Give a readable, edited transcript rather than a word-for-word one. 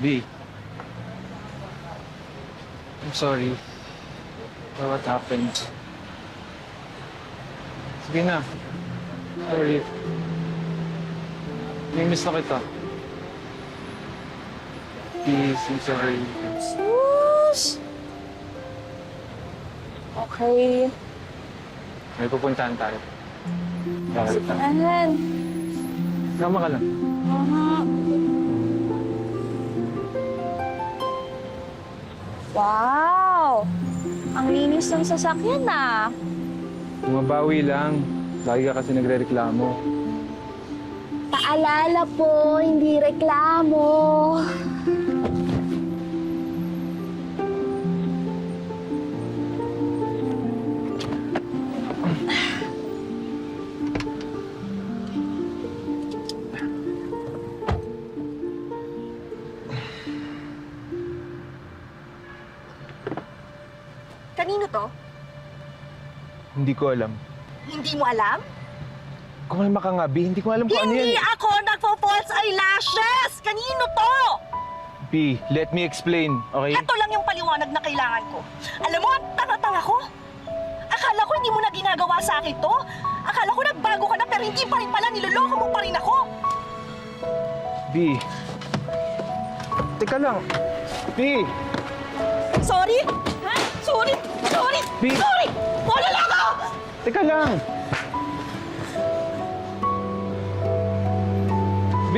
B. I'm sorry for what happened. Sige na. Sorry. Namiss na kita. Please, I'm sorry. Sus! Okay. May pupuntahan tayo. Dahil tayo. Ahan. Sama ka lang. Wow! Ang linis ng sasakyan ah. Bumabawi lang. Lagi ka kasi nagre-reklamo. Paalala po, hindi reklamo. Kanino to? Hindi ko alam. Hindi mo alam? Kumalma ka nga, B. Hindi ko alam kung ano yan. Hindi ako nagpo-false eyelashes! Kanino to? B, let me explain, okay? Ito lang yung paliwanag na kailangan ko. Alam mo, ang tanga-tanga ko. Akala ko hindi mo na ginagawa sa akin to. Akala ko nagbago ka na pero hindi pa rin pala, niloloko mo pa rin ako. B. Teka lang. B! Sorry? Ha? Sorry? Sorry? B. Sorry! Wala lang ako! Teka lang! B!